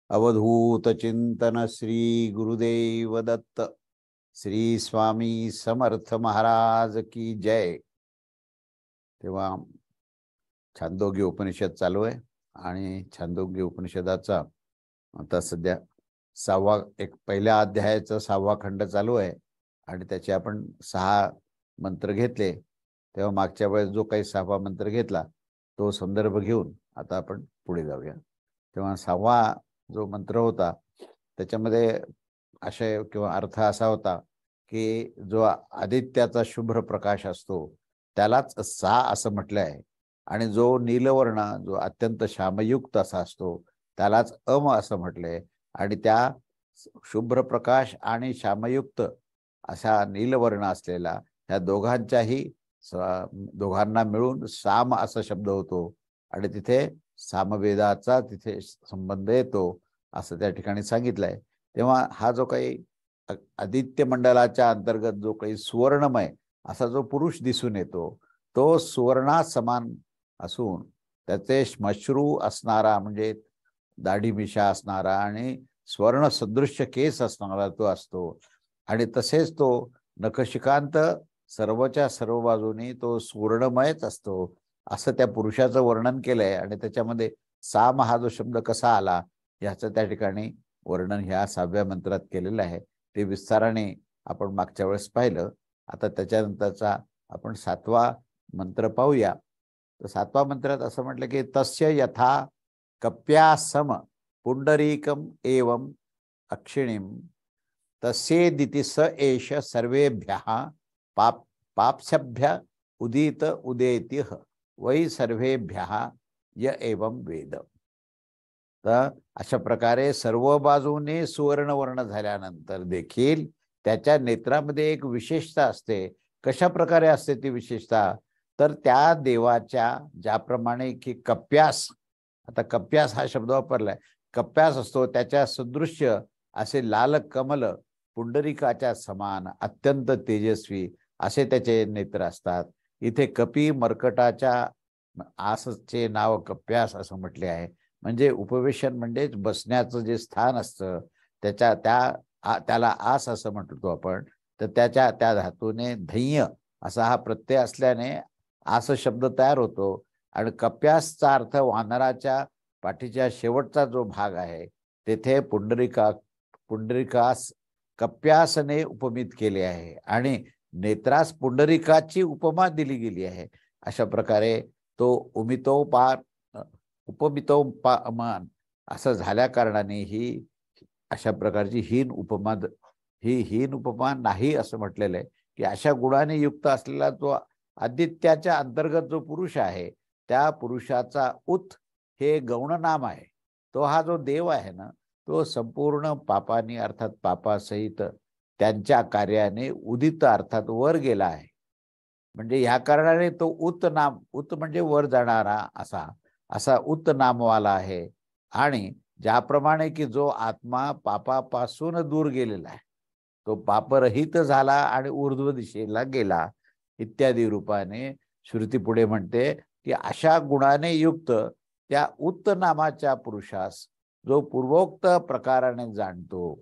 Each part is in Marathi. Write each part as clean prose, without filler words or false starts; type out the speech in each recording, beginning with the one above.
अवधूत चिंतन श्री गुरुदेव दत्त। श्री स्वामी समर्थ महाराज की जय। तेव्हा छांदोग्य उपनिषद चालू आहे आणि छांदोग्य उपनिषदाचा आता सध्या पहिल्या अध्यायाचा 6वा खंड चालू आहे आणि त्याचे आपण 6 मंत्र घेतले। तेव्हा मागच्या वेळेस जो काही 6वा मंत्र घेतला तो संदर्भ घेऊन आता आपण पुढे जाऊया। तेव्हा 6वा जो मंत्र होता त्याच्यामध्ये आशय किंवा अर्थ असा होता की जो आदित्याचा शुभ्र प्रकाश असतो त्यालाच सा असं म्हटलं आहे आणि जो नीलवर्ण जो अत्यंत श्यामयुक्त असा असतो त्यालाच अम असं म्हटलंय आणि त्या शुभ्र प्रकाश आणि श्यामयुक्त अशा नीलवर्ण असलेला ह्या दोघांना मिळून साम असा शब्द होतो आणि तिथे सामवेदाचा तिथे संबंध येतो असं त्या ठिकाणी सांगितलंय। तेव्हा हा जो काही आदित्य मंडलाच्या अंतर्गत जो काही सुवर्णमय असा जो पुरुष दिसून येतो तो सुवर्णा समान असून त्याचे श्मश्रू असणारा म्हणजे दाढी मिशा असणारा आणि स्वर्ण सदृश्य केस असणारा तो असतो आणि तसेच तो नखशिकांत सर्वच्या सर्व बाजूनी तो सुवर्णमयच असतो असं त्या पुरुषाचं वर्णन केलंय आणि त्याच्यामध्ये साम हा जो शब्द कसा आला याचं त्या ठिकाणी वर्णन ह्या 6व्या मंत्रात केलेलं आहे। ते विस्ताराने आपण मागच्या वेळेस पाहिलं। आता त्याच्यानंतरचा आपण 7वा मंत्र पाहूया। तर 7व्या मंत्रात असं म्हटलं की तस्य यथा कप्यासम पुंडरीकम एवं अक्षिणीम तस्येदिति स एष सर्वेभ्यः पाप्स्यभ्य उदित उदेति वै सर्वेभ्यः य एवं वेद। तर अशा प्रकारे सर्व बाजूने सुवर्णवर्ण झाल्यानंतर देखील त्याच्या नेत्रामध्ये एक विशेषता असते। कशा प्रकारे असते ती विशेषता तर त्या देवाच्या ज्याप्रमाणे की कप्यास, आता कप्यास हा शब्द वापरलाय, कप्यास असतो त्याच्या सदृश्य असे लाल कमल पुंडरीकाच्या समान अत्यंत तेजस्वी असे त्याचे नेत्र असतात। इथे कपी मर्कटाच्या आसचे नाव कप्यास असं म्हटले आहे। म्हणजे उपवेशन म्हणजेच बसण्याचं जे स्थान असतं त्याला आस असं म्हणतो आपण। तर त्या धातूने धैय असा हा प्रत्यय असल्याने आस शब्द तयार होतो आणि कप्यासचा अर्थ वानराच्या पाठीच्या शेवटचा जो भाग आहे तेथे पुंडरीकास कप्यासने उपमित केले आहे आणि नेत्रास पुंडरीकाची उपमा दिली गेली आहे। अशा प्रकारे तो उपमितोपमान असं झाल्या कारणाने ही अशा प्रकारची हीन उपमा नाही असं म्हटलेलं आहे की अशा गुणाने युक्त असलेला जो आदित्याच्या अंतर्गत जो पुरुष आहे त्या पुरुषाचा उत हे गौण नाम आहे। तो हा जो देव आहे ना तो संपूर्ण पापानी अर्थात पापासहित त्यांच्या कार्याने उदित अर्थात वर गेला आहे। म्हणजे ह्या कारणाने तो उत म्हणजे वर जाणारा असा उत नामवाला आहे। आणि ज्याप्रमाणे की जो आत्मा पापापासून दूर गेलेला आहे तो पापरहित झाला आणि ऊर्ध्व दिशेला गेला इत्यादी रूपाने श्रुती पुढे म्हणते की अशा गुणाने युक्त त्या उत नामाच्या पुरुषास जो पूर्वोक्त प्रकाराने जाणतो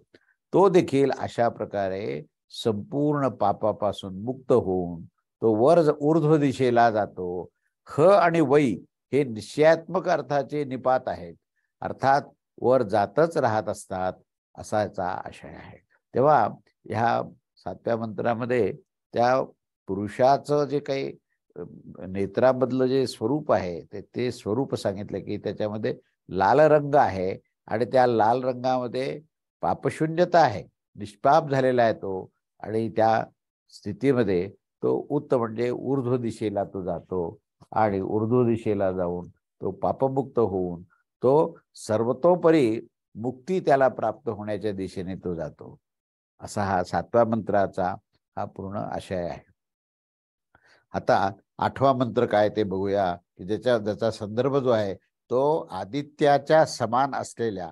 तो देखील अशा प्रकारे संपूर्ण पापापासून मुक्त होऊन तो ऊर्ध्व दिशेला जातो। ह आणि वै हे निश्चयात्मक अर्थाचे निपात आहेत, अर्थात वर जातच राहत असतात असा याचा आशय आहे। तेव्हा ह्या 7व्या मंत्रामध्ये त्या पुरुषाचं जे काही नेत्राबद्दल जे स्वरूप आहे ते स्वरूप सांगितलं की त्याच्यामध्ये लाल रंग आहे आणि त्या लाल रंगामध्ये पापशून्यता आहे, निष्पाप झालेला आहे तो आणि त्या स्थितीमध्ये तो उत म्हणजे ऊर्ध्व दिशेला तो जातो आणि ऊर्ध्व दिशेला जाऊन तो पापमुक्त होऊन तो सर्वतोपरी मुक्ती त्याला प्राप्त होण्याच्या दिशेने तो जातो असा हा 7व्या मंत्राचा हा पूर्ण आशय आहे। आता 8वा मंत्र काय ते बघूया की ज्याचा संदर्भ जो आहे तो आदित्याच्या समान असलेल्या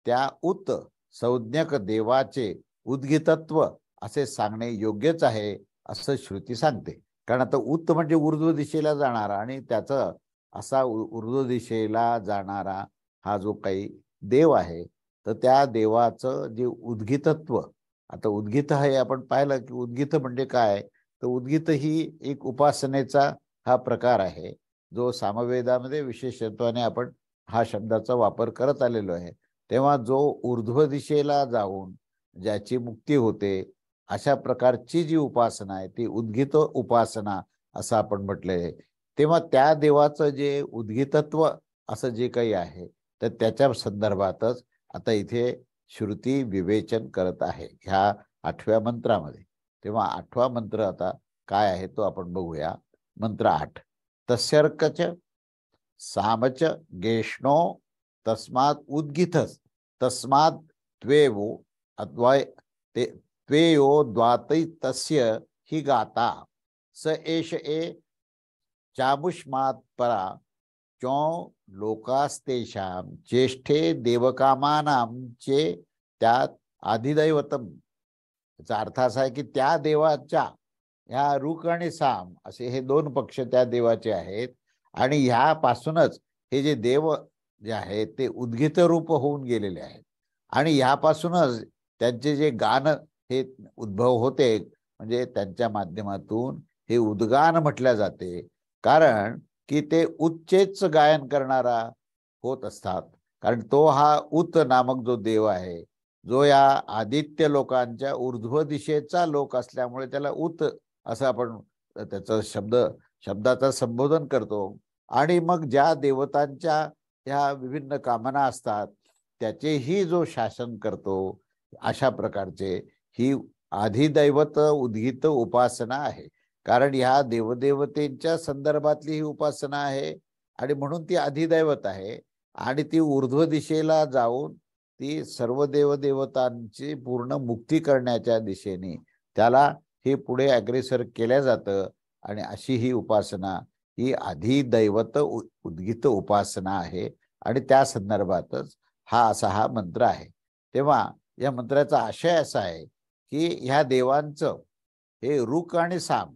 त्या उत संज्ञक देवाचे उद्गीतत्व असे सांगणे योग्यच आहे असं श्रुती सांगते। कारण आता उत म्हणजे ऊर्ध्व दिशेला जाणारा आणि त्याचा असा ऊर्ध्व दिशेला जाणारा हा जो काही देव आहे तर त्या देवाचं जे उद्गीतत्व, आता उद्गीत हे आपण पाहिलं की उद्गीत म्हणजे काय, तर उद्गीत ही एक उपासनेचा हा प्रकार आहे, जो सामवेदामध्ये विशेषत्वाने आपण हा शब्दाचा वापर करत आलेलो आहे. तेव्हा जो ऊर्ध्व दिशेला जाऊन ज्याची मुक्ती होते, अशा प्रकारची जी उपासना आहे ती उद्गीत उपासना असं आपण म्हटलंय आहे. तेव्हा त्या देवाचं जे उद्गीतत्व असं जे काही आहे, तर त्याच्या संदर्भातच आता इथे श्रुती विवेचन करत आहे ह्या 8व्या मंत्रामध्ये. तेव्हा 8वा मंत्र आता काय आहे तो आपण बघूया. मंत्र 8, तस्यर्कच सामच गेष्णो तस्मात् उद्गीथस तस्मात् त्वेवो अद्वय ते त्वेयो द्वातै तस्य ही गाता स एष ए चामुष्मात् परा क्यों लोकास्तेषां ज्येष्ठे देवकामानां चे त्यात आधिदैवतम. याचा अर्थ असा आहे की त्या देवाच्या ह्या रुक आणि साम असे हे दोन पक्ष त्या देवाचे आहेत, आणि ह्यापासूनच हे जे देव जे आहेत ते उद्गीत रूप होऊन गेलेले आहेत, आणि ह्यापासूनच त्यांचे जे गान हे उद्भव होते, म्हणजे त्यांच्या माध्यमातून हे उद्गान म्हटल्या जाते, कारण की ते उच्चेच गायन करणारा होत असतात. कारण तो हा उत नामक जो देव आहे, जो या आदित्य लोकांच्या ऊर्ध्व दिशेचा लोक असल्यामुळे त्याला उत असं आपण त्याचं शब्दाचं संबोधन करतो. आणि मग ज्या देवतांच्या ह्या विभिन्न कामना असतात त्याचेही जो शासन करतो, अशा प्रकारचे ही आधिदैवत उद्गीत उपासना आहे. कारण ह्या देवदेवतेंच्या संदर्भातली ही उपासना आहे, आणि म्हणून ती अधिदैवत आहे, आणि ती ऊर्ध्व दिशेला जाऊन ती सर्व देवदेवतांची पूर्ण मुक्ती करण्याच्या दिशेने त्याला हे पुढे अग्रेसर केल्या जातं. आणि अशी ही उपासना ही अधिदैवत उद्गीत उपासना आहे, आणि त्या संदर्भातच हा मंत्र आहे. तेव्हा या मंत्राचा आशय असा आहे की ह्या देवांचं हे रुक आणि साम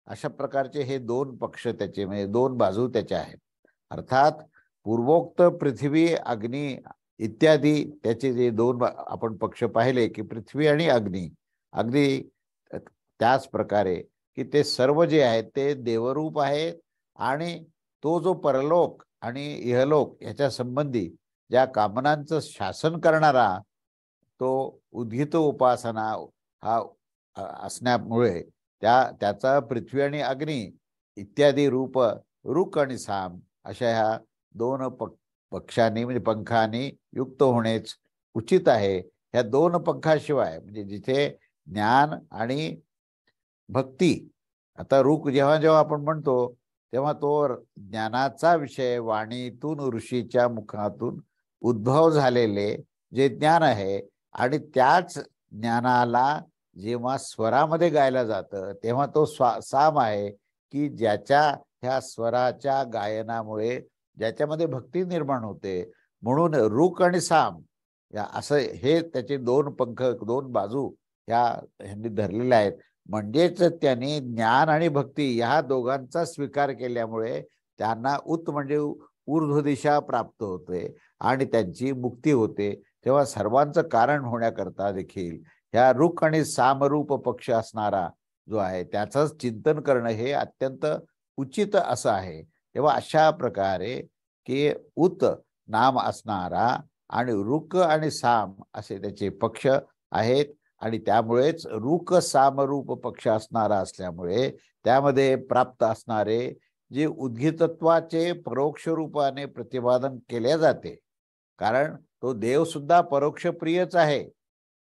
अशा प्रकारचे हे दोन पक्ष त्याचे, म्हणजे दोन बाजू त्याच्या आहेत. अर्थात पूर्वोक्त पृथ्वी अग्नी इत्यादी त्याचे जे दोन आपण पक्ष पाहिले की पृथ्वी आणि अग्नी, अगदी त्याच प्रकारे की ते सर्व जे आहेत ते देवरूप आहेत, आणि तो जो परलोक आणि इहलोक याच्या संबंधी ज्या कामनांचं शासन करणारा तो उद्गीत उपासना हा असण्यामुळे त्याचा पृथ्वी आणि अग्नी इत्यादी रूप रुक आणि साम अशा ह्या दोन पक्षांनी म्हणजे पंखांनी युक्त होणेच उचित आहे. ह्या दोन पंखाशिवाय म्हणजे जिथे ज्ञान आणि भक्ती, आता रुक जेव्हा जेव्हा आपण म्हणतो तेव्हा तो ज्ञानाचा विषय, वाणीतून ऋषीच्या मुखातून उद्भव झालेले जे ज्ञान आहे, आणि त्याच ज्ञानाला जेव्हा स्वरामध्ये गायला जातं तेव्हा तो साम आहे, की ज्याच्या ह्या स्वराच्या गायनामुळे ज्याच्यामध्ये भक्ती निर्माण होते. म्हणून रुक आणि साम या असं हे त्याचे दोन पंख, दोन बाजू ह्यांनी धरलेल्या आहेत. म्हणजेच त्यांनी ज्ञान आणि भक्ती ह्या दोघांचा स्वीकार केल्यामुळे त्यांना उत म्हणजे ऊर्ध्व दिशा प्राप्त होते आणि त्यांची मुक्ती होते. तेव्हा सर्वांचं कारण होण्याकरता देखील ह्या रुक आणि सामरूप पक्ष असणारा जो आहे त्याचंच चिंतन करणं हे अत्यंत उचित असं आहे. तेव्हा अशा प्रकारे की उत नाम असणारा आणि रुक आणि साम असे त्याचे पक्ष आहेत, आणि त्यामुळेच रुक सामरूप पक्ष असणारा असल्यामुळे त्यामध्ये प्राप्त असणारे जे उद्गीतत्वाचे परोक्ष रूपाने प्रतिपादन केले जाते, कारण तो देव सुद्धा परोक्ष प्रियच आहे,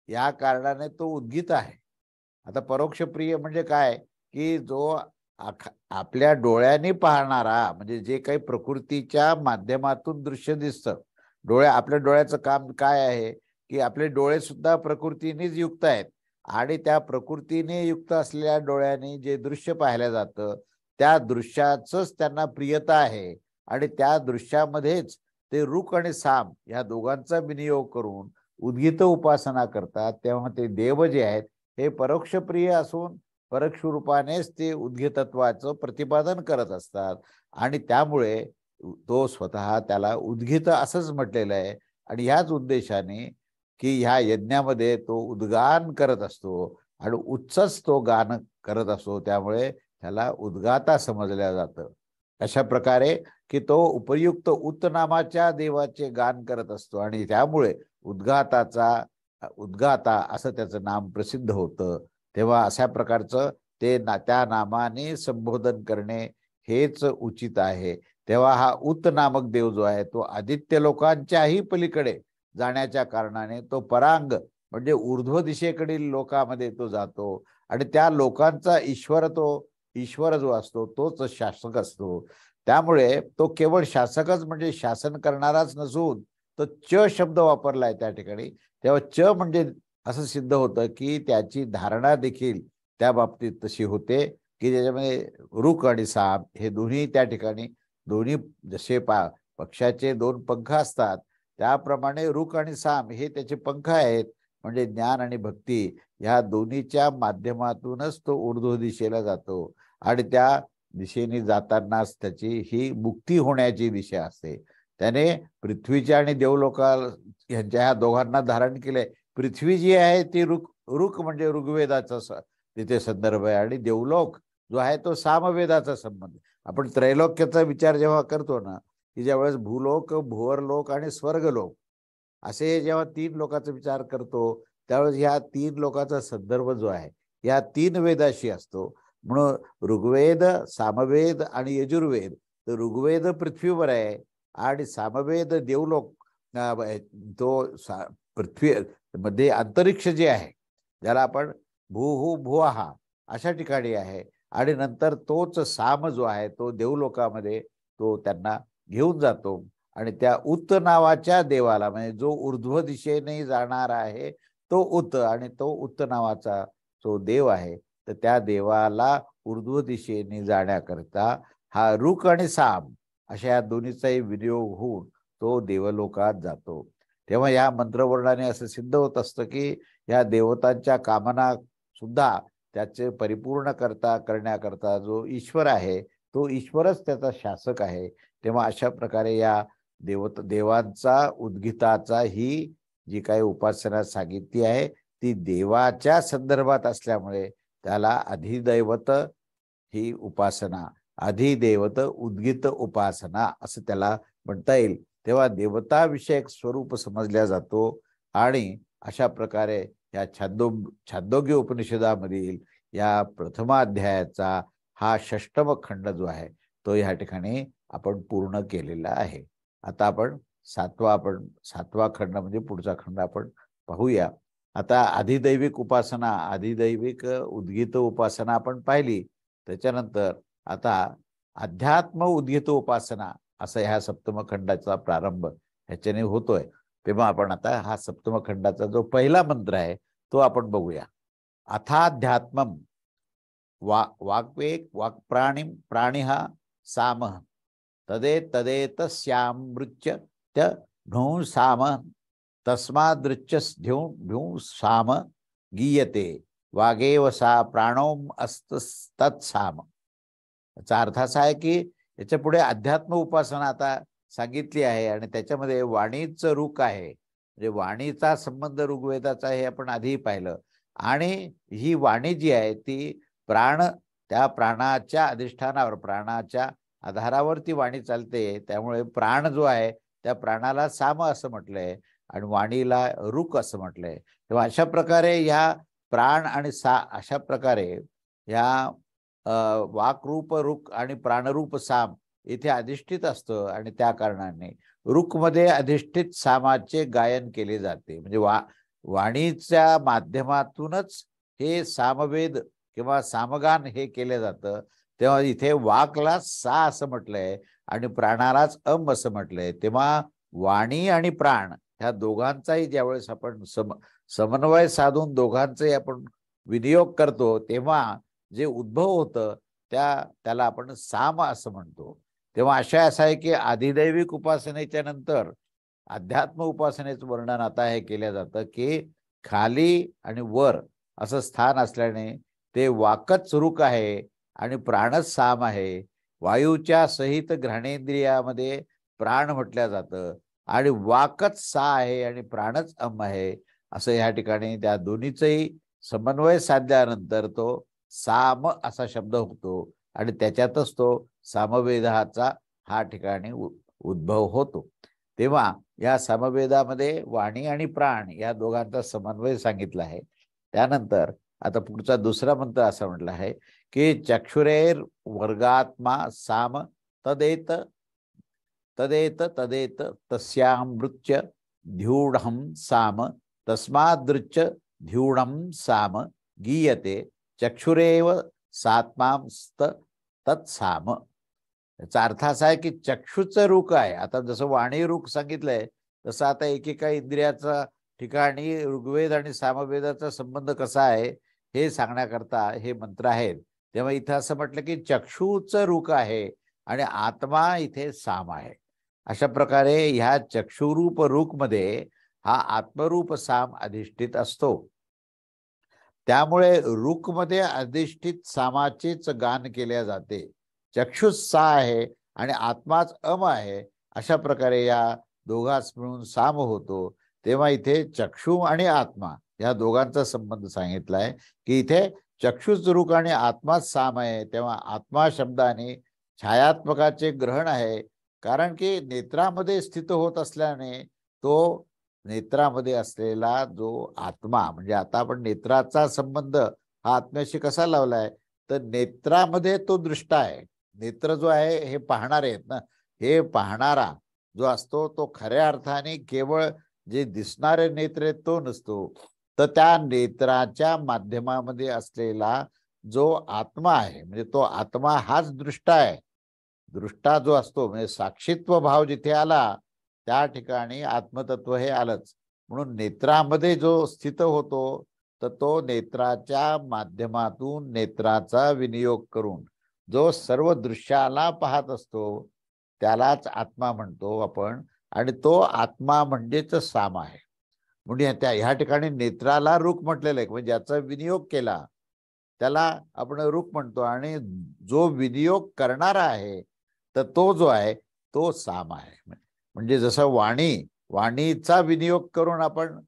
या कारणाने तो उद्गीत आहे. आता परोक्ष प्रिय म्हणजे काय, की जो आपल्या डोळ्यांनी पाहणारा, म्हणजे जे काही प्रकृतीच्या माध्यमातून दृश्य दिसतं, आपल्या डोळ्याचं काम काय आहे की आपले डोळे सुद्धा प्रकृतीनेच युक्त आहेत, आणि त्या प्रकृतीने युक्त असलेल्या डोळ्यांनी जे दृश्य पाहिलं जातं त्या दृश्याचंच त्यांना प्रियता आहे, आणि त्या दृश्यामध्येच ते रुक आणि साम या दोघांचा विनियोग करून उद्गीत उपासना करतात. तेव्हा ते देव जे आहेत हे परोक्ष प्रिय असून परोक्ष रूपानेच ते उद्गीतत्वाचं प्रतिपादन करत असतात, आणि त्यामुळे तो स्वतः त्याला उद्गीत असंच म्हटलेलं आहे. आणि ह्याच उद्देशाने की ह्या यज्ञामध्ये तो उद्गान करत असतो आणि उच्चच तो गान करत असतो, त्यामुळे त्याला उद्गाता समजल्या जातं. अशा प्रकारे की तो उपयुक्त उत नामाच्या देवाचे गान करत असतो आणि त्यामुळे उद्गाता असं त्याचं नाम प्रसिद्ध होतं. तेव्हा अशा प्रकारचं त्या नामाने संबोधन करणे हेच उचित आहे. तेव्हा हा उत नामक देव जो आहे तो आदित्य लोकांच्याही पलीकडे जाण्याच्या कारणाने तो परांग म्हणजे ऊर्ध्व दिशेकडील लोकांमध्ये तो जातो आणि त्या लोकांचा ईश्वर जो असतो तोच शासक असतो. त्यामुळे तो केवळ शासकच म्हणजे शासन करणाराच नसून तो च शब्द वापरलाय त्या ठिकाणी. तेव्हा च म्हणजे असं सिद्ध होतं की त्याची धारणा देखील त्या बाबतीत तशी होते की ज्याच्यामध्ये रुक आणि साप हे दोन्ही त्या ठिकाणी दोन्ही जसे पक्षाचे दोन पंख असतात त्याप्रमाणे रुक आणि साम हे त्याचे पंख आहेत. म्हणजे ज्ञान आणि भक्ती ह्या दोन्हीच्या माध्यमातूनच तो ऊर्ध्व दिशेला जातो आणि त्या दिशेने जातानाच त्याची ही मुक्ती होण्याची दिशा असते. त्याने पृथ्वीच्या आणि देवलोका यांच्या ह्या दोघांना धारण केलंय. पृथ्वी जी आहे ती रुक म्हणजे ऋग्वेदाचा तिथे संदर्भ आहे आणि देवलोक जो आहे तो सामवेदाचा संबंध. आपण त्रैलोक्याचा विचार जेव्हा करतो ना की ज्यावेळेस भूलोक, भुवरलोक आणि स्वर्गलोक असे जेव्हा 3 लोकांचा विचार करतो त्यावेळेस ह्या 3 लोकांचा संदर्भ जो आहे या 3 वेदाशी असतो. म्हणून ऋग्वेद, सामवेद आणि यजुर्वेद. तर ऋग्वेद पृथ्वीवर आहे आणि सामवेद देवलोक तो पृथ्वी मध्ये अंतरिक्ष जे आहे ज्याला आपण भुवहा अशा ठिकाणी आहे आणि नंतर तोच साम जो आहे तो देवलोकामध्ये तो त्यांना घेऊन जातो आणि त्या उत नावाच्या देवाला म्हणजे जो ऊर्ध्व दिशेने जाणार आहे तो उत आणि तो उत नावाचा जो देव आहे तर त्या देवाला ऊर्ध्व दिशेने जाण्याकरता हा रुक आणि साम अशा या दोन्हीचाही विनियोग होऊन तो देवलोकात जातो. तेव्हा या मंत्रवर्णाने असं सिद्ध होत असतं की या देवतांच्या कामना सुद्धा त्याचे परिपूर्ण करण्याकरता जो ईश्वर आहे तो ईश्वरच त्याचा शासक आहे. तेव्हा अशा प्रकारे या देवांचा उद्गीताचा ही जी काही उपासना सांगितली आहे ती देवाच्या संदर्भात असल्यामुळे त्याला अधिदैवत ही उपासना, अधिदैवत उद्गीत उपासना असं त्याला म्हणता येईल. तेव्हा देवता विषयक स्वरूप समजल्या जातो आणि अशा प्रकारे या छांदोग्य उपनिषदामधील या प्रथमाध्यायाचा हा 6वा खंड जो आहे तो या ठिकाणी आपण पूर्ण केलेला आहे. आता आपण 7वा खंड म्हणजे पुढचा खंड आपण पाहूया. आता अधिदैविक उपासना, अधिदैविक उद्गीत उपासना आपण पाहिली. त्याच्यानंतर आता अध्यात्म उद्गीत उपासना असा ह्या 7म खंडाचा प्रारंभ ह्याच्याने होतोय. तेव्हा आपण आता हा 7म खंडाचा जो पहिला मंत्र आहे तो आपण बघूया. अथाध्यात्मम वाक्वेक वाक्प्राणिम प्राणिहा सामः तदेतस्यामृच्य त्या ढों साम तस्मादृच्यस्ध्यों साम गीयते वागेव सा प्राणोम तत्साम. याचा अर्थ असा आहे की याच्या पुढे अध्यात्म उपासना आता सांगितली आहे आणि त्याच्यामध्ये वाणीचं रूक आहे. म्हणजे वाणीचा संबंध ऋग्वेदाचा हे आपण आधी पाहिलं आणि ही वाणी जी आहे ती त्या प्राणाच्या अधिष्ठानावर प्राणाच्या आधारावरती वाणी चालते. त्यामुळे प्राण जो आहे त्या प्राणाला साम असं म्हटलंय आणि वाणीला रुक असं म्हटलंय. तेव्हा अशा प्रकारे ह्या प्राण आणि अशा प्रकारे ह्या वाकरूप रुक आणि प्राणरूप साम इथे अधिष्ठित असतं आणि त्या कारणाने रुकमध्ये अधिष्ठित सामाचे गायन केले जाते. म्हणजे वाणीच्या माध्यमातूनच हे सामवेद किंवा सामगान हे केलं जातं. तेव्हा इथे वाकला सा असं म्हटलंय आणि प्राणालाच असं म्हटलंय. तेव्हा वाणी आणि प्राण ह्या दोघांचाही ज्यावेळेस आपण समन्वय साधून दोघांचाही आपण विनियोग करतो तेव्हा जे उद्भव होतं त्याला आपण साम असं म्हणतो. तेव्हा असं आहे की अधिदैविक उपासनेच्या नंतर अध्यात्म उपासनेचं वर्णन आता हे केलं जातं की खाली आणि वर असं स्थान असल्याने ते वाकच रुक आहे आणि प्राणच साम आहे. वायूच्या सहित घ्राणेंद्रियामध्ये प्राण म्हटलं जातं आणि वाकच सा आहे आणि प्राणच अम आहे, असं या ठिकाणी त्या दोन्हीचंही समन्वय साधल्यानंतर तो साम असा शब्द होतो आणि त्याच्यातच तो सामवेदाचा हा ठिकाणी उद्भव होतो. तेव्हा या सामवेदामध्ये वाणी आणि प्राण या दोघांचा समन्वय सांगितला आहे. त्यानंतर आता पुढचा दुसरा मंत्र असा म्हटला आहे की चक्षुरेर वर्गात्मा साम तदेत तदेत तदेत तस्यामृत्य ध्यूढं साम तस्मादृच्य ध्यूढं साम गीयते चक्षुरेव सात्मांस्त तत्साम. याचा अर्थ असा आहे की चक्षुचं रूख आहे. आता जसं वाणी रूख सांगितलंय तसं आता एकेका इंद्रियाचा ठिकाणी ऋग्वेद आणि सामवेदाचा संबंध कसा आहे हे सांगण्याकरता हे मंत्र आहेत. तेव्हा इथं असं म्हटलं की चक्षुचं रूख आहे आणि आत्मा इथे साम आहे. अशा प्रकारे ह्या चक्षुरूप रूपमध्ये हा आत्मरूप साम अधिष्ठित असतो. त्यामुळे रूखमध्ये अधिष्ठित सामाचेच गान केले जाते. चक्षुष सा आहे आणि आत्माच अम आहे, अशा प्रकारे या दोघांस मिळून साम होतो. तेव्हा इथे चक्षु आणि आत्मा या दोघांचा संबंध सांगितला आहे की इथे चक्षुच रूख आणि आत्माच साम आहे. तेव्हा आत्मा शब्दाने छायात्मकाचे ग्रहण आहे, कारण की नेत्रामध्ये स्थित होत असल्याने तो नेत्रामध्ये असलेला जो आत्मा, म्हणजे आता आपण नेत्राचा संबंध हा आत्म्याशी कसा लावलाय तर नेत्रामध्ये तो दृष्टा आहे. नेत्र जो आहे हे पाहणारे आहेत ना, हे पाहणारा जो असतो तो खऱ्या अर्थाने केवळ जे दिसणारे नेत्र आहेत तो नसतो, तर त्या नेत्राच्या माध्यमामध्ये असलेला जो आत्मा आहे म्हणजे तो आत्मा हाच दृष्टा आहे. दृष्टा जो असतो म्हणजे साक्षीत्व भाव जिथे आला त्या ठिकाणी आत्मतत्व हे आलंच. म्हणून नेत्रामध्ये जो स्थित होतो तर तो नेत्राच्या माध्यमातून नेत्राचा विनियोग करून जो सर्व दृश्याला पाहत असतो त्यालाच आत्मा म्हणतो आपण, आणि तो आत्मा म्हणजेच साम आहे. म्हणजे ह्या ठिकाणी नेत्राला रूख म्हटलेलं आहे, म्हणजे ज्याचा विनियोग केला त्याला आपण रूख म्हणतो, आणि जो विनियोग करणारा आहे तर तो जो आहे तो साम आहे. म्हणजे जसं वाणीचा विनियोग करून आपण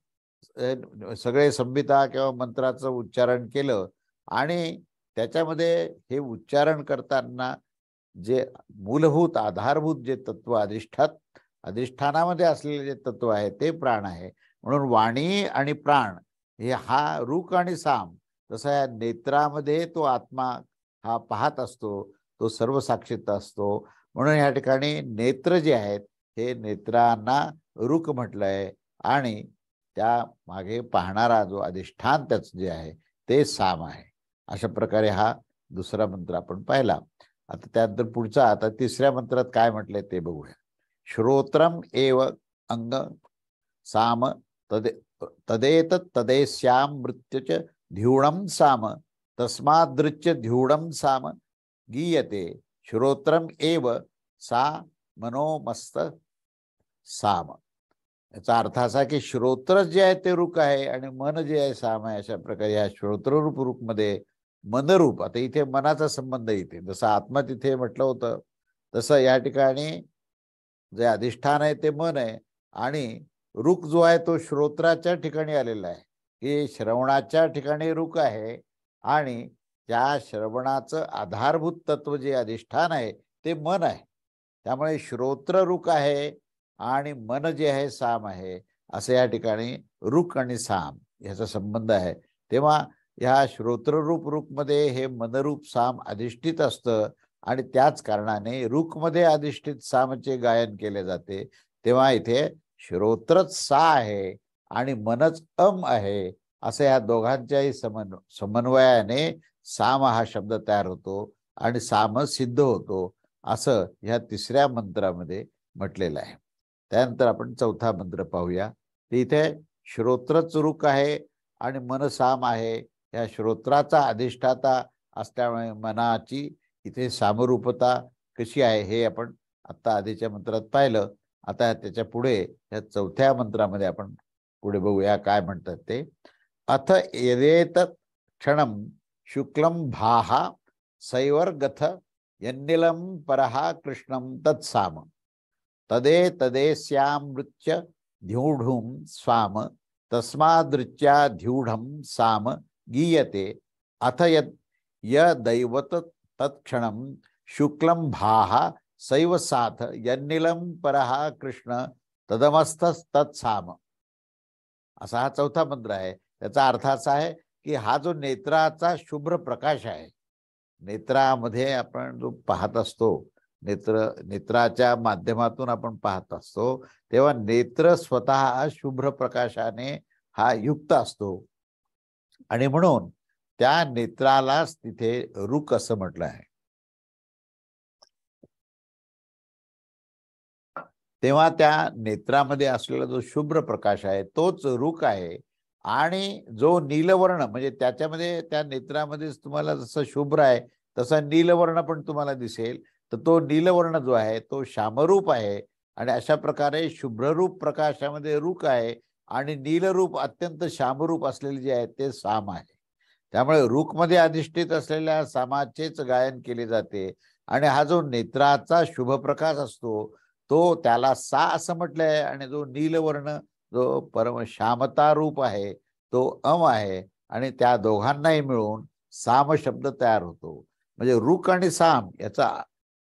सगळे संहिता किंवा मंत्राचं उच्चारण केलं आणि त्याच्यामध्ये हे उच्चारण करताना जे मूलभूत आधारभूत जे तत्व अधिष्ठानामध्ये असलेले जे तत्व आहे ते प्राण आहे. म्हणून वाणी आणि प्राण हे हा रूख आणि साम, तसा या नेत्रामध्ये तो आत्मा हा पाहत असतो, तो सर्व साक्षीत असतो. म्हणून या ठिकाणी नेत्र जे आहेत हे नेत्रांना रूख म्हटलंय आणि त्या मागे पाहणारा जो अधिष्ठान त्याच जे आहे ते साम आहे. अशा प्रकारे हा दुसरा मंत्र आपण पाहिला. आता त्यानंतर पुढचा आता तिसऱ्या मंत्रात काय म्हटलंय ते बघूया. श्रोत्रम एव अंग साम तदेत तदेश्याम मृत्युच ध्यूणम साम तस्मादृच्य ध्यूणम साम गीयते श्रोत्रम एव सा मनोमस्त साम. याचा अर्थ असा की श्रोत्र जे आहे ते रूप आहे आणि मन जे आहे साम आहे. अशा प्रकारे या श्रोत्ररूप रूपमध्ये मनरूप, आता इथे मनाचा संबंध येते, जसं आत्मा तिथे म्हटलं होतं तसं या ठिकाणी जे अधिष्ठान आहे ते मन आहे आणि रुख जो आहे तो श्रोत्राच्या ठिकाणी आलेला आहे. हे श्रवणाच्या ठिकाणी रुख आहे आणि त्या श्रवणाचं आधारभूत तत्व जे अधिष्ठान आहे ते मन आहे. त्यामुळे श्रोत्र रुख आहे आणि मन जे आहे साम आहे, असं या ठिकाणी रुख आणि साम याचा संबंध आहे. तेव्हा ह्या श्रोत्ररूप रूपमध्ये हे मनरूप साम अधिष्ठित असतं आणि त्याच कारणाने रूखमध्ये अधिष्ठित सामचे गायन केले जाते. तेव्हा इथे श्रोत्रच सा आहे आणि मनच अम आहे, असं या दोघांच्याही समन्वयाने साम हा शब्द तयार होतो आणि साम सिद्ध होतो, असं ह्या तिसऱ्या मंत्रामध्ये म्हटलेलं आहे. त्यानंतर आपण चौथा मंत्र पाहूया. इथे श्रोत्रच रूख आहे आणि मन साम आहे. या श्रोत्राचा अधिष्ठाता असल्यामुळे मनाची इथे सामरूपता कशी आहे हे आपण आता आधीच्या मंत्रात पाहिलं. आता त्याच्या पुढे या चौथ्या मंत्रामध्ये आपण पुढे बघूया काय म्हणतात ते. अथ एदेत क्षणम शुक्लम भाहा सैवर्गथ यन्निलम परहा कृष्णम तत्साम. तदे तदेस्यामृत्य ध्यूढुं स्वाम तस्मादृच्या ध्यूढं साम गीयते अथ यदैवत तत्क्षणं शुक्लं भाः सैव साथ यन्निलं परः कृष्ण तदमस्तस्तत्साम. असा हा चौथा मंत्र आहे. त्याचा अर्थ असा आहे की हा जो नेत्राचा शुभ्र प्रकाश आहे, नेत्रामध्ये आपण जो पाहत असतो, नेत्राच्या माध्यमातून आपण पाहत असतो, तेव्हा नेत्र स्वतः शुभ्र प्रकाशाने हा युक्त असतो आणि म्हणून त्या नेत्रालाच तिथे रुक असं म्हटलं आहे. तेव्हा त्या नेत्रामध्ये असलेला जो शुभ्र प्रकाश आहे तोच रुक आहे. आणि जो नीलवर्ण म्हणजे त्याच्यामध्ये त्या नेत्रामध्येच तुम्हाला जसं शुभ्र आहे तसा नीलवर्ण पण तुम्हाला दिसेल, तर तो नीलवर्ण जो आहे तो श्यामरूप आहे. आणि अशा प्रकारे शुभ्ररूप प्रकाशामध्ये रुक आहे आणि नीलरूप अत्यंत श्यामरूप असलेले जे आहे ते साम आहे. त्यामुळे रुकमध्ये अधिष्ठित असलेल्या सामाचेच गायन केले जाते. आणि हा जो नेत्राचा शुभ प्रकाश असतो तो त्याला सा असं म्हटलंय. आणि जो नीलवर्ण जो परम श्यामता रूप आहे तो अम आहे. आणि त्या दोघांनाही मिळून साम शब्द तयार होतो. म्हणजे रुक आणि साम याचा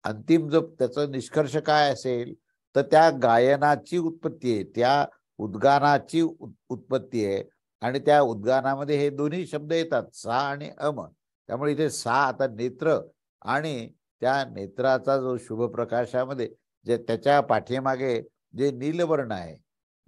अंतिम जो त्याचा निष्कर्ष काय असेल तर त्या गायनाची उत्पत्ती आहे, त्या उद्गानाची उत्पत्ती आहे. आणि त्या उद्गानामध्ये हे दोन्ही शब्द येतात, सा आणि अम. त्यामुळे इथे सा आता नेत्र आणि त्या नेत्राचा जो शुभ प्रकाशामध्ये जे त्याच्या पाठीमागे जे नीलवर्ण आहे,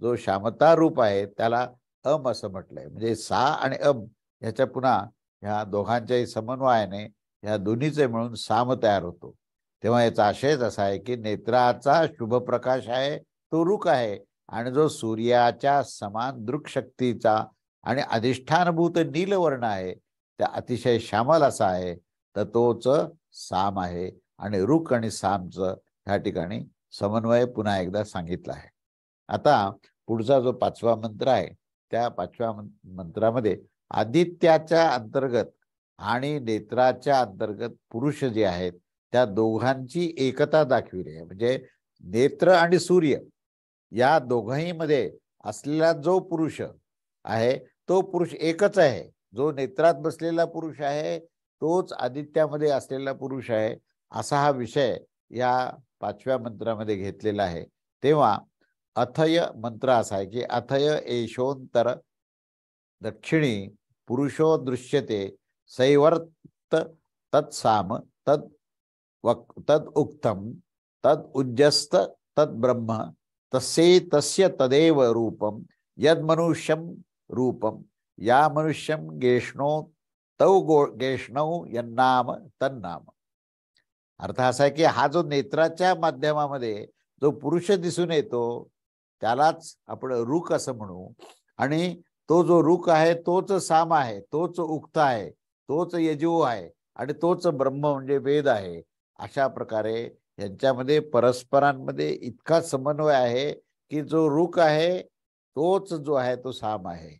जो श्यामता रूप आहे, त्याला अम असं म्हटलंय. म्हणजे सा आणि अम ह्याच्या पुन्हा ह्या दोघांच्याही समन्वयाने ह्या दोन्हीचे मिळून साम तयार होतो. तेव्हा याचा आशयच असा आहे की नेत्राचा शुभ प्रकाश आहे तो रुक आहे आणि जो सूर्याच्या समान दृक्शक्तीचा आणि अधिष्ठानभूत नीलवर्ण आहे त्या अतिशय श्यामल असा आहे, तर तोच साम आहे. आणि रुक आणि सामचं ह्या ठिकाणी समन्वय पुन्हा एकदा सांगितला आहे. आता पुढचा जो 5वा मंत्र आहे त्या 5व्या मंत्रामध्ये आदित्याच्या अंतर्गत आणि नेत्राच्या अंतर्गत पुरुष जे आहेत त्या दोघांची एकता दाखविली आहे. म्हणजे नेत्र आणि सूर्य या दोघांही मध्ये असलेला जो पुरुष आहे तो पुरुष एकच आहे. जो नेत्रात बसलेला पुरुष आहे तोच आदित्यामध्ये असलेला पुरुष आहे, असा हा विषय या 5व्या मंत्रामध्ये घेतलेला आहे. तेव्हा अथय मंत्र असा आहे की अथय एशोंतर दक्षिणी पुरुषो दृश्यते सैवर्त तत्साम तद तद उक्तम तद उज्जस्त तद ब्रह्म तस्ये तस्य तदेव रूपम यद मनुष्यम रूपम या मनुष्यम गेष्णो तौ गेष्णौ यन्नाम तन्नाम. अर्थ असा आहे की हा जो नेत्राच्या माध्यमामध्ये जो पुरुष दिसून येतो त्यालाच आपण रुक असं म्हणू. आणि तो जो रुक आहे तोच साम आहे, तोच उक्त आहे, तोच यजू आहे आणि तोच ब्रह्म म्हणजे वेद आहे. अशा प्रकारे यांच्यामध्ये परस्परांमध्ये इतका समन्वय आहे की जो रुक आहे तोच जो आहे तो साम आहे.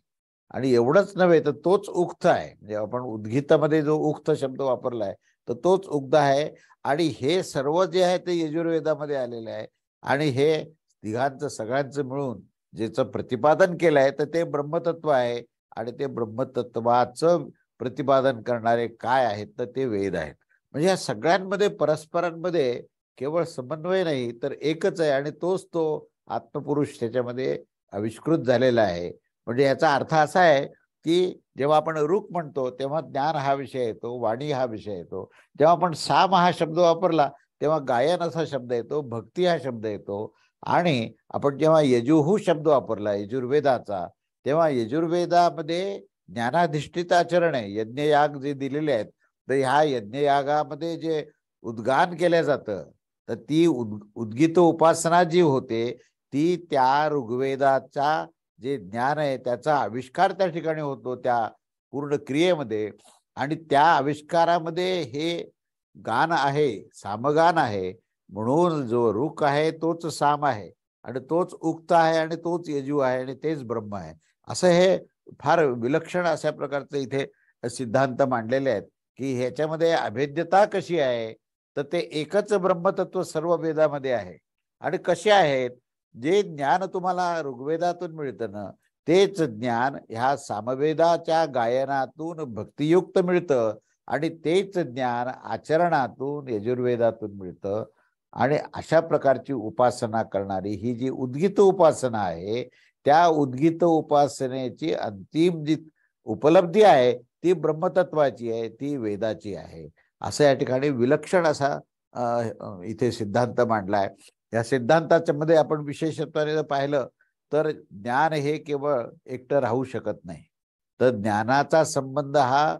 आणि एवढंच नव्हे तर तोच उक्त आहे. म्हणजे आपण उद्गीतामध्ये जो उक्त शब्द वापरलाय तर तोच उक्त आहे. आणि हे सर्व जे आहे ते यजुर्वेदामध्ये आलेलं आहे. आणि हे तिघांचं सगळ्यांचं मिळून ज्याचं प्रतिपादन केलं आहे तर ते ब्रह्मतत्व आहे. आणि ते ब्रह्मतत्वाचं प्रतिपादन करणारे काय आहेत तर ते वेद आहेत. म्हणजे या सगळ्यांमध्ये परस्परांमध्ये केवळ समन्वय नाही तर एकच आहे आणि तोच तो आत्मपुरुष त्याच्यामध्ये आविष्कृत झालेला आहे. म्हणजे याचा अर्थ असा आहे की जेव्हा आपण रुक म्हणतो तेव्हा ज्ञान हा विषय येतो, वाणी हा विषय येतो. जेव्हा आपण साम हा शब्द वापरला तेव्हा गायन असा शब्द येतो, भक्ती हा शब्द येतो. आणि आपण जेव्हा यजुहू शब्द वापरला यजुर्वेदाचा तेव्हा यजुर्वेदामध्ये ज्ञानाधिष्ठित आचरण आहे, यज्ञयाग जे दिलेले आहेत तर ह्या यज्ञयागामध्ये जे उद्गान केलं जातं तर ती उद्गीत उपासना जी होते ती त्या ऋग्वेदाचा जे ज्ञान आहे त्याचा आविष्कार त्या ठिकाणी होतो त्या पूर्ण क्रियेमध्ये. आणि त्या आविष्कारामध्ये हे गान आहे, सामगान आहे. म्हणून जो रुक आहे तोच साम आहे आणि तोच उक्त आहे आणि तोच यजू आहे आणि तेच ब्रह्म आहे. असं हे फार विलक्षण अशा प्रकारचे इथे सिद्धांत मांडलेले आहेत की ह्याच्यामध्ये अभेद्यता कशी आहे तर ते एकच ब्रह्मतत्व सर्व वेदामध्ये आहे. आणि कसे आहेत. जे ज्ञान तुम्हाला ऋग्वेदातून मिळतं ना, तेच ज्ञान ह्या सामवेदाच्या गायनातून भक्तियुक्त मिळतं आणि तेच ज्ञान आचरणातून यजुर्वेदातून मिळतं. आणि अशा प्रकारची उपासना करणारी ही जी उद्गीत उपासना आहे, त्या उद्गीत उपासनेची अंतिम जी उपलब्धी आहे ती ब्रह्मतत्वाची आहे, ती वेदाची आहे. असं या ठिकाणी विलक्षण असा इथे सिद्धांत मांडलाय. या सिद्धांताच्या मध्ये आपण विशेषत्वाने पाहिलं तर ज्ञान हे केवळ एकटं राहू शकत नाही, तर ज्ञानाचा संबंध हा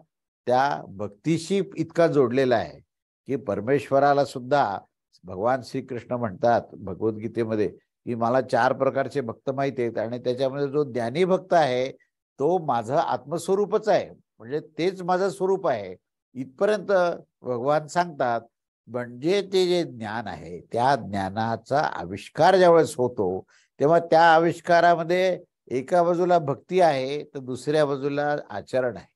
त्या भक्तीशी इतका जोडलेला आहे की परमेश्वराला सुद्धा भगवान श्रीकृष्ण म्हणतात भगवद्गीतेमध्ये की मला 4 प्रकारचे भक्त माहिती आहेत आणि त्याच्यामध्ये जो ज्ञानी भक्त आहे तो माझं आत्मस्वरूपच आहे, म्हणजे तेच माझं स्वरूप आहे इथपर्यंत भगवान सांगतात. म्हणजे ते जे ज्ञान आहे त्या ज्ञानाचा आविष्कार ज्यावेळेस होतो तेव्हा त्या आविष्कारामध्ये एका बाजूला भक्ती आहे तर दुसऱ्या बाजूला आचरण आहे.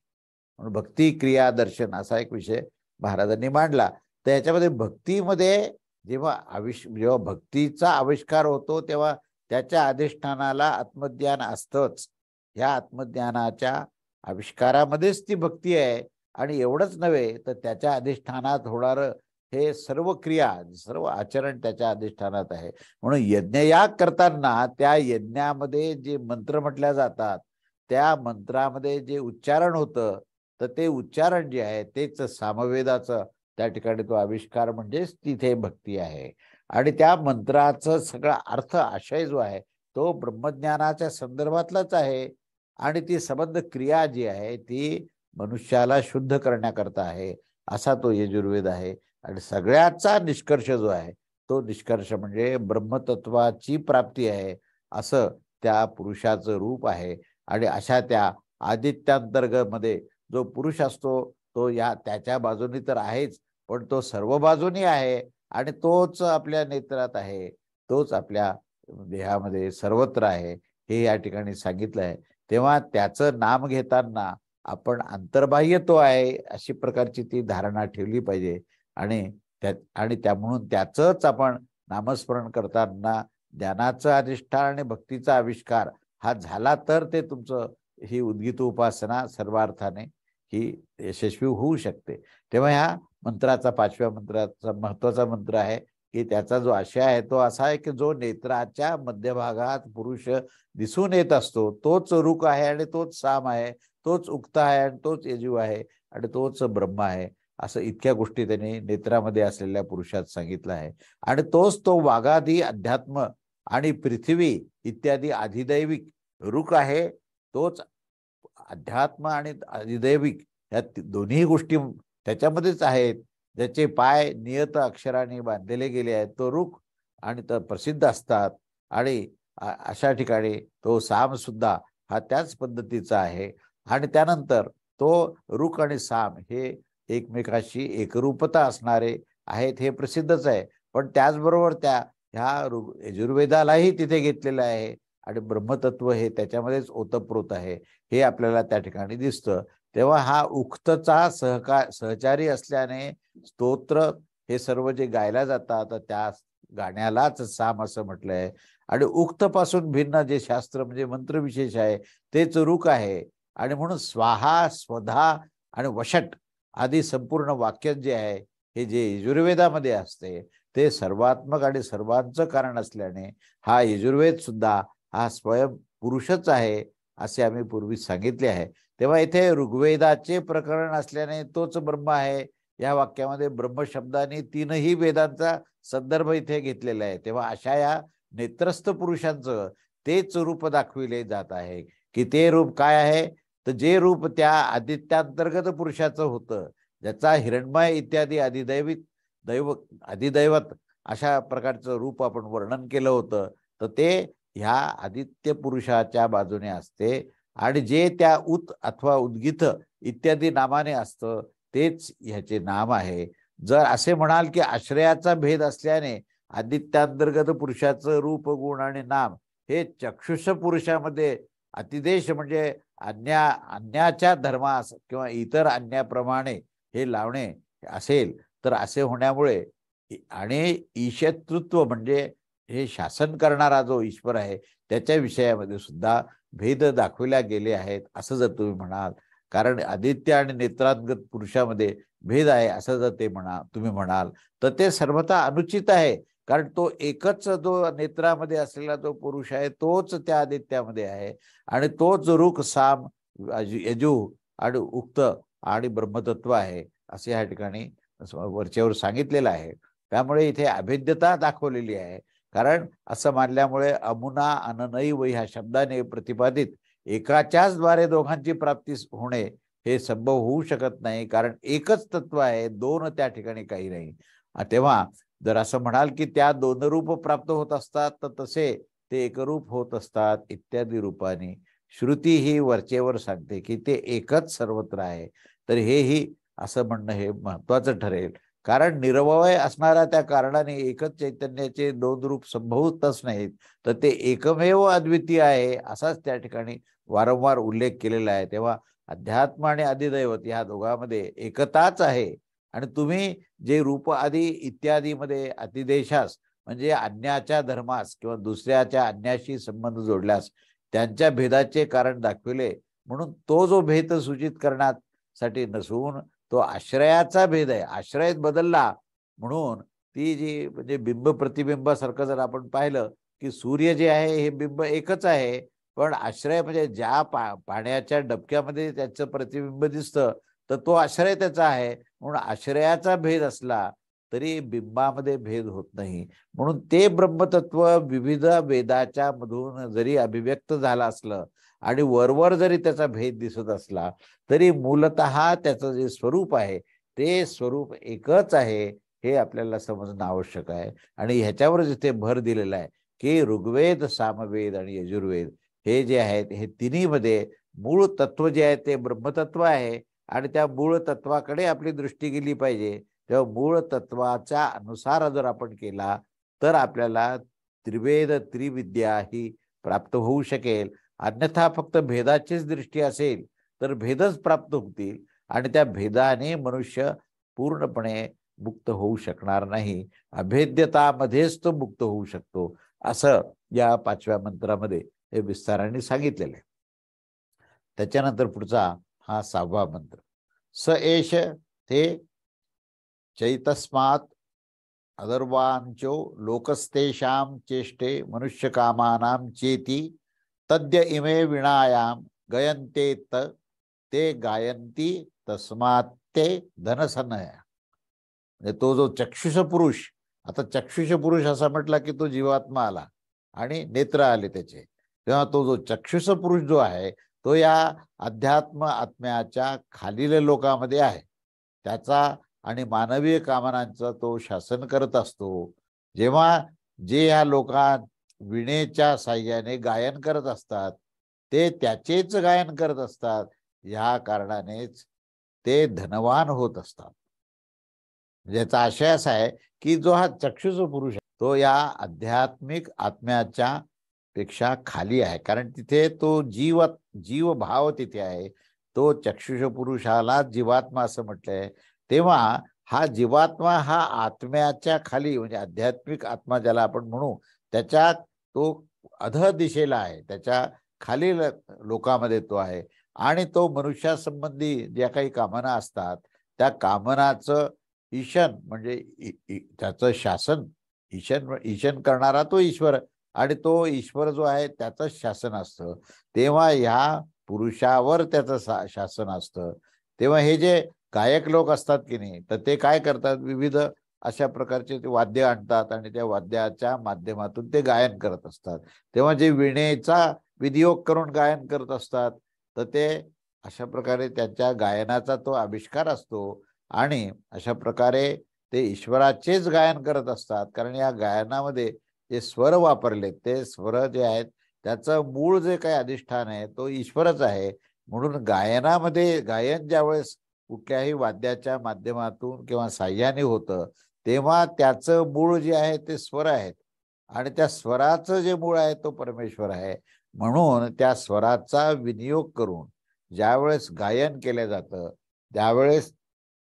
म्हणून भक्ती क्रिया दर्शन असा एक विषय महाराजांनी मांडला. तर याच्यामध्ये भक्तीमध्ये जेव्हा भक्तीचा आविष्कार होतो तेव्हा त्याच्या अधिष्ठानाला आत्मज्ञान असतंच. ह्या आत्मज्ञानाच्या आविष्कारामध्येच ती भक्ती आहे. आणि एवढंच नव्हे तर त्याच्या अधिष्ठानात होणारं हे सर्व क्रिया सर्व आचरण त्याच्या अधिष्ठानात आहे. म्हणून यज्ञयाग करताना त्या यज्ञामध्ये जे मंत्र म्हटल्या जातात त्या मंत्रामध्ये जे उच्चारण होतं तर ते उच्चारण जे आहे तेच सामवेदाचं त्या ठिकाणी तो आविष्कार म्हणजेच तिथे भक्ती आहे. आणि त्या मंत्राचा सगळा अर्थ आशय जो आहे तो ब्रह्मज्ञानाच्या संदर्भातलाच आहे. आणि ती संबंध क्रिया जी आहे ती मनुष्याला शुद्ध करण्याकरता आहे, असा तो यजुर्वेद आहे. आणि सगळ्याचा निष्कर्ष जो आहे तो निष्कर्ष म्हणजे ब्रह्मतत्वाची प्राप्ती आहे, असं त्या पुरुषाचं रूप आहे. आणि अशा त्या आदित्यांतर्गत मध्ये जो पुरुष असतो तो या त्याच्या बाजूनी तर आहेच, पण तो सर्व बाजूनी आहे आणि तोच आपल्या नेत्रात आहे, तोच आपल्या देहामध्ये सर्वत्र आहे, हे या ठिकाणी सांगितलं आहे. तेव्हा त्याचं नाम घेताना आपण अंतर्बाह्य तो आहे अशी प्रकारची ती धारणा ठेवली पाहिजे. आणि त्या म्हणून त्याचंच आपण नामस्मरण करताना ज्ञानाचं अधिष्ठान आणि भक्तीचा आविष्कार हा झाला तर ते तुमचं ही उद्गीत उपासना सर्वार्थाने ही यशस्वी होऊ शकते. तेव्हा ह्या मंत्राचा 5व्या मंत्राचा महत्वाचा मंत्र आहे की त्याचा जो आशय आहे तो असा आहे की जो नेत्राच्या मध्यभागात पुरुष दिसून येत असतो तोच ऋक आहे आणि तोच साम आहे, तोच उक्त आहे आणि तोच यजू आहे आणि तोच ब्रह्म आहे, असं इतक्या गोष्टी त्यांनी नेत्रामध्ये असलेल्या पुरुषात सांगितलं आहे. आणि तोच तो वाघादी अध्यात्म आणि पृथ्वी इत्यादी अधिदैविक ऋक आहे, तोच अध्यात्म आणि अधिदैविक या दोन्ही गोष्टी त्याच्यामध्येच आहेत. ज्याचे पाय नियत अक्षराने बांधलेले गेले आहेत तो ऋक आणि तर प्रसिद्ध असतात. आणि अशा ठिकाणी तो साम सुद्धा हा त्याच पद्धतीचा आहे. आणि त्यानंतर तो ऋक आणि साम हे एकमेकाशी एकरूपता असणारे आहेत हे प्रसिद्धच आहे. पण त्याचबरोबर ह्या यजुर्वेदालाही तिथे घेतलेलं आहे आणि ब्रह्मतत्व हे त्याच्यामध्येच ओतप्रोत आहे हे आपल्याला त्या ठिकाणी दिसतं. तेव्हा हा उक्तचा सहचारी असल्याने स्तोत्र हे सर्व जे गायला जातात त्या गाण्यालाच साम असं म्हटलंय. आणि उक्त पासून भिन्न जे शास्त्र म्हणजे मंत्रविशेष आहे तेच ऋक आहे. आणि म्हणून स्वाहा स्वधा आणि वषट आदी संपूर्ण वाक्य जे आहे हे जे यजुर्वेदामध्ये असते ते सर्वात्मक आणि सर्वांचं कारण असल्याने हा यजुर्वेद सुद्धा हा स्वयं पुरुषच आहे असे आम्ही पूर्वी सांगितले आहे. तेव्हा इथे ऋग्वेदाचे प्रकरण असल्याने तोच ब्रह्म आहे. या वाक्यामध्ये ब्रह्म शब्दाने 3ही वेदांचा संदर्भ इथे घेतलेला आहे. तेव्हा अशा या नेत्रस्थ पुरुषांचं तेच रूप दाखविले जात आहे की ते रूप काय आहे तर जे रूप त्या आदित्यांतर्गत पुरुषाचं होतं, ज्याचा हिरण्मय इत्यादी अधिदैवत अशा प्रकारचं रूप आपण वर्णन केलं होतं, तर ते ह्या आदित्य पुरुषाच्या बाजूने असते. आणि जे त्या उत अथवा उद्गीत इत्यादी नामाने असतं तेच ह्याचे नाम आहे. जर असे म्हणाल की आश्रयाचा भेद असल्याने आदित्यांतर्गत पुरुषाचं रूप गुण आणि नाम हे चक्षुष पुरुषामध्ये अतिदेश म्हणजे अन्याच्या धर्मास किंवा इतर अन्याप्रमाणे हे लावणे असेल तर असे होण्यामुळे आणि ईशतृत्व म्हणजे हे शासन करणारा जो ईश्वर आहे त्याच्या विषयामध्ये सुद्धा भेद दाखवल्या गेले आहेत असं जर तुम्ही म्हणाल, कारण आदित्य आणि नेत्रांगत पुरुषामध्ये भेद आहे असं जर तुम्ही म्हणाल तर ते सर्वथा अनुचित आहे. कारण तो एकच जो नेत्रामध्ये असलेला जो पुरुष आहे तोच त्या आदित्यामध्ये आहे आणि तोच रुख साम यजु आणि उक्त आणि ब्रह्मतत्व आहे असे या ठिकाणी वरच्यावर सांगितलेलं आहे. त्यामुळे इथे अभेद्यता दाखवलेली आहे. कारण असं मानल्यामुळे अमुना अननैव ह्या शब्दाने प्रतिपादित एकाच्याच द्वारे दोघांची प्राप्ती होणे हे संभव होऊ शकत नाही, कारण एकच तत्व आहे, दोन त्या ठिकाणी काही नाही. तेव्हा जर असं म्हणाल की त्या दोन रूप प्राप्त होत असतात तर तसे ते एकरूप होत असतात इत्यादी रूपाने श्रुती ही वरचेवर सांगते की ते एकच सर्वत्र आहे. तर हेही असं म्हणणं हे महत्वाचं ठरेल, कारण निरवय असणाऱ्या त्या कारणाने एकच चैतन्याचे दोन रूप संभवतच नाहीत, तर ते एकमेव अद्वितीय आहे असाच त्या ठिकाणी वारंवार उल्लेख केलेला आहे. तेव्हा अध्यात्म आणि अधिदैवत या दोघांमध्ये एकताच आहे. आणि तुम्ही जे रूप आदी इत्यादीमध्ये अतिदेशास म्हणजे अन्याच्या धर्मास किंवा दुसऱ्याच्या अन्याशी संबंध जोडल्यास त्यांच्या भेदाचे कारण दाखविले, म्हणून तो जो भेद सूचित करण्यासाठी नसून तो आश्रयाचा भेद आहे. आश्रय बदलला म्हणून ती जी म्हणजे बिंब प्रतिबिंबासारखं जर आपण पाहिलं की सूर्य जे आहे हे बिंब एकच आहे, पण आश्रय म्हणजे ज्या पाण्याच्या डबक्यामध्ये त्याचं प्रतिबिंब दिसतं तर तो आश्रय त्याचा आहे. म्हणून आश्रयाचा भेद असला तरी बिंबामध्ये भेद होत नाही. म्हणून ते ब्रह्मतत्व विविध वेदाच्या मधून जरी अभिव्यक्त झालं असलं आणि वरवर जरी त्याचा भेद दिसत असला तरी मूलतः त्याचं जे स्वरूप आहे ते स्वरूप एकच आहे हे आपल्याला समजणं आवश्यक आहे. आणि ह्याच्यावर जिथे भर दिलेला आहे की ऋग्वेद, सामवेद आणि यजुर्वेद हे जे आहेत हे तिन्हीमध्ये मूळ तत्व जे आहे ते ब्रह्मतत्व आहे आणि त्या मूळ तत्वाकडे आपली दृष्टी गेली पाहिजे. तेव्हा मूळ तत्वाच्या अनुसार जर आपण केला तर आपल्याला त्रिवेद त्रिविद्या ही प्राप्त होऊ शकेल. अन्यथा फक्त भेदाचीच दृष्टी असेल तर भेदच प्राप्त होतील आणि त्या भेदाने मनुष्य पूर्णपणे मुक्त होऊ शकणार नाही. अभेद्यतामध्येच तो मुक्त होऊ शकतो असं या 5व्या मंत्रामध्ये हे विस्ताराने सांगितलेलं आहे. त्याच्यानंतर पुढचा हा 6वा मंत्र, स एष ते चैतस्मात् अदर्वांचो लोकस्तेषां चेष्टे मनुष्य कामानां चेती तद्य इमे विणायाम गयन्ते ते गायन्ती तस्मात् ते धनसनय. म्हणजे तो जो चक्षुष पुरुष, आता चक्षुष पुरुष असा म्हटला की तो जीवात्मा आला आणि नेत्र आले त्याचे, तेव्हा तो जो चक्षुष पुरुष जो आहे तो या अध्यात्म आत्म्याच्या खालील लोकांमध्ये आहे. त्याचा आणि मानवीय कामनांचा तो शासन करत असतो. जेव्हा जे ह्या लोकां विणेच्या साह्याने गायन करत असतात ते त्याचेच गायन करत असतात, ह्या कारणानेच ते धनवान होत असतात. याचा आशय असा आहे की जो हा चक्षुष पुरुष आहे तो या आध्यात्मिक आत्म्याच्या पेक्षा खाली आहे, कारण तिथे तो जीव भाव तिथे आहे. तो चक्षुष पुरुषाला जीवात्मा असं म्हटलंय. तेव्हा हा जीवात्मा हा आत्म्याच्या खाली म्हणजे आध्यात्मिक आत्मा ज्याला आपण म्हणू त्याच्या तो अध दिशेला आहे, त्याच्या खालील लोकांमध्ये तो आहे. आणि तो मनुष्यासंबंधी ज्या काही कामना असतात त्या कामनाचं ईशन म्हणजे त्याचं शासन, ईशन करणारा तो ईश्वर आणि तो ईश्वर जो आहे त्याचंच शासन असतं. तेव्हा ह्या पुरुषावर त्याचं शासन असतं. तेव्हा हे जे गायक लोक असतात की नाही तर ते काय करतात, विविध अशा प्रकारचे ते वाद्य आणतात आणि त्या वाद्याच्या माध्यमातून ते गायन करत असतात. तेव्हा जे वीणेचा विनियोग करून गायन करत असतात तर ते अशा प्रकारे त्यांच्या गायनाचा तो आविष्कार असतो आणि अशा प्रकारे ते ईश्वराचेच गायन करत असतात. कारण या गायनामध्ये जे स्वर वापरले ते स्वर जे आहेत त्याचं मूळ जे काही अधिष्ठान आहे तो ईश्वरच आहे. म्हणून गायनामध्ये गायन ज्यावेळेस कुठल्याही वाद्याच्या माध्यमातून किंवा साह्याने होतं तेव्हा त्याचं मूळ जे आहे ते स्वर आहेत आणि त्या स्वराचं जे मूळ आहे तो परमेश्वर आहे. म्हणून त्या स्वराचा विनियोग करून ज्यावेळेस गायन केलं जातं त्यावेळेस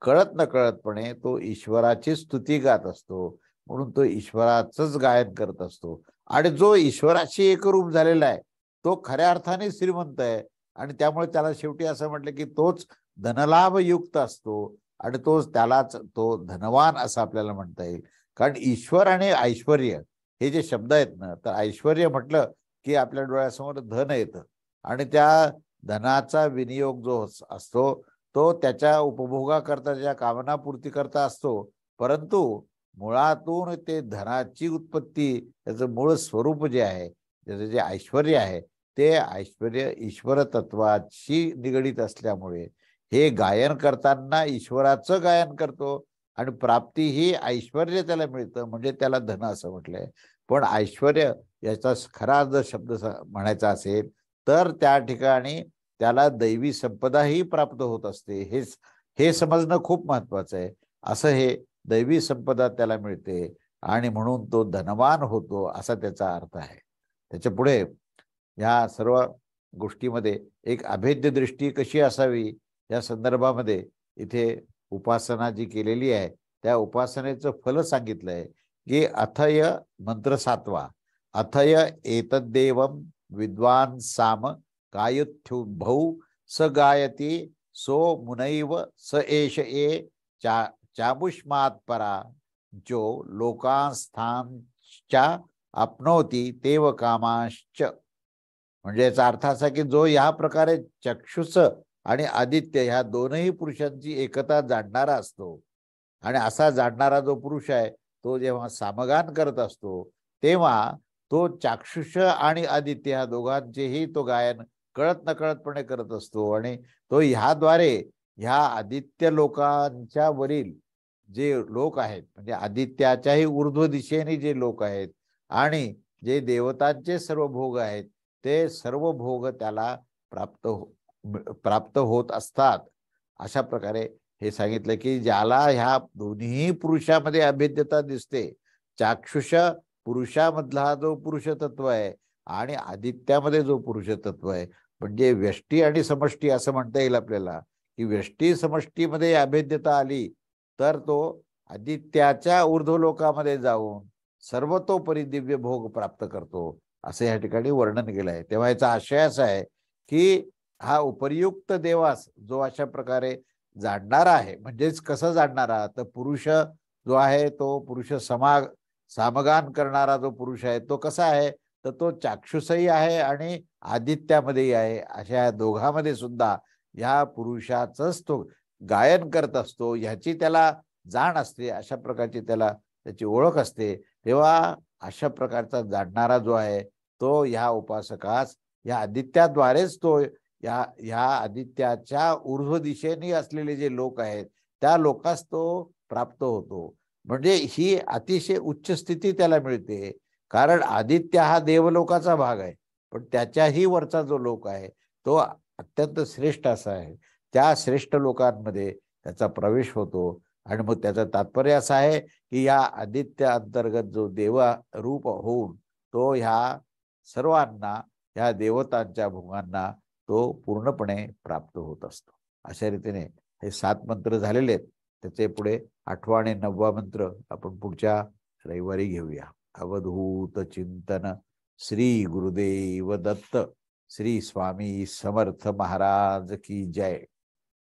कळत नकळतपणे तो ईश्वराची स्तुती गात असतो. म्हणून तो ईश्वराचंच गायन करत असतो. आणि जो ईश्वराशी एकरूप झालेला आहे तो खऱ्या अर्थाने श्रीमंत आहे. आणि त्यामुळे त्याला शेवटी असं म्हटलं की तोच धनलाभ युक्त असतो आणि तोच त्यालाच तो धनवान असं आपल्याला म्हणता येईल. कारण ईश्वर आणि ऐश्वर्य हे जे शब्द आहेत ना, तर ऐश्वर्य म्हटलं की आपल्या डोळ्यासमोर धन येतं आणि त्या धनाचा विनियोग जो असतो तो त्याच्या उपभोगाकरता, ज्या कामनापूर्ती करता असतो. परंतु मुळातून ते धनाची उत्पत्ती, त्याचं मूळ स्वरूप जे आहे, त्याचं जे ऐश्वर्य आहे, ते ऐश्वर्य ईश्वर तत्वाशी निगडीत असल्यामुळे हे गायन करताना ईश्वराचं गायन करतो आणि प्राप्ती ही ऐश्वर्य त्याला मिळतं, म्हणजे त्याला धन असं म्हटलंय. पण ऐश्वर्य याचा खरा जर शब्द म्हणायचा असेल तर त्या ठिकाणी त्याला दैवी संपदाही प्राप्त होत असते. हे समजणं खूप महत्वाचं आहे. असं हे दैवी संपदा त्याला मिळते आणि म्हणून तो धनवान होतो असा त्याचा अर्थ आहे. त्याच्या पुढे या सर्व गोष्टीमध्ये एक अभेद्य दृष्टी कशी असावी या संदर्भामध्ये इथे उपासना जी केलेली आहे त्या उपासनेचं फल सांगितलंय की अथय मंत्र 7वा, अथय एतद्देवं विद्वान साम गायथ्युभौ स गायती सो मुनैव स एष ए चामुष्मात् परा जो लोकांस्थांच्या आपनोती तेव कामाश्च. म्हणजे याचा अर्थ असा की जो या प्रकारे चक्षुष आणि आदित्य ह्या दोनही पुरुषांची एकता जाणणारा असतो आणि असा जाणणारा जो पुरुष आहे तो जेव्हा सामगान करत असतो तेव्हा तो चाक्षुष आणि आदित्य ह्या दोघांचेही तो गायन कळत नकळतपणे करत असतो. आणि तो ह्याद्वारे ह्या आदित्य लोकांच्या वरील जे लोक आहेत, म्हणजे आदित्याच्याही ऊर्ध्व दिशेने जे लोक आहेत आणि जे देवतांचे सर्व भोग आहेत ते सर्व भोग त्याला प्राप्त होत असतात. अशा प्रकारे हे सांगितलं की ज्याला ह्या दोन्ही पुरुषामध्ये अभेद्यता दिसते, चाक्षुष पुरुषामधला जो पुरुष तत्व आहे आणि आदित्यामध्ये जो पुरुष तत्व आहे, म्हणजे व्यष्टी आणि समष्टी असं म्हणता येईल आपल्याला की व्यष्टी समष्टीमध्ये अभेद्यता आली तर तो आदित्याच्या ऊर्ध्वलोकामध्ये जाऊन सर्वतोपरी दिव्य भोग प्राप्त करतो असं या ठिकाणी वर्णन केलं आहे. तेव्हा याचा आशय असा आहे की हा उपर्युक्त देवास जो अशा प्रकारे जाणणारा आहे, म्हणजेच कसं जाणणारा, तर पुरुष जो आहे तो पुरुष सामगान करणारा जो पुरुष आहे तो कसा आहे, तर तो चाक्षुषही आहे आणि आदित्यामध्येही आहे. अशा दोघांमध्ये सुद्धा या पुरुषाचंच तो गायन करत असतो, ह्याची त्याला जाण असते, अशा प्रकारची त्याला त्याची ओळख असते. तेव्हा अशा प्रकारचा जाणणारा जो आहे तो ह्या उपासकास या आदित्याद्वारेच तो या आदित्याच्या ऊर्ध्व दिशेने असलेले जे लोक आहेत त्या लोकांस तो प्राप्त होतो. म्हणजे ही अतिशय उच्च स्थिती त्याला मिळते, कारण आदित्य हा देवलोकाचा भाग आहे, पण त्याच्याही वरचा जो लोक आहे तो अत्यंत श्रेष्ठ असा आहे. त्या श्रेष्ठ लोकांमध्ये त्याचा प्रवेश होतो. आणि मग त्याचं तात्पर्य असं आहे की या आदित्य अंतर्गत जो देव रूप होऊन तो ह्या सर्वांना, ह्या देवतांच्या भोगांना तो पूर्णपणे प्राप्त होत असतो. अशा रीतीने हे 7 मंत्र झालेले आहेत. त्याचे पुढे 8वा आणि 9वा मंत्र आपण पुढच्या रविवारी घेऊया. अवधूत चिंतन. श्री गुरुदेव दत्त. श्री स्वामी समर्थ महाराज की जय.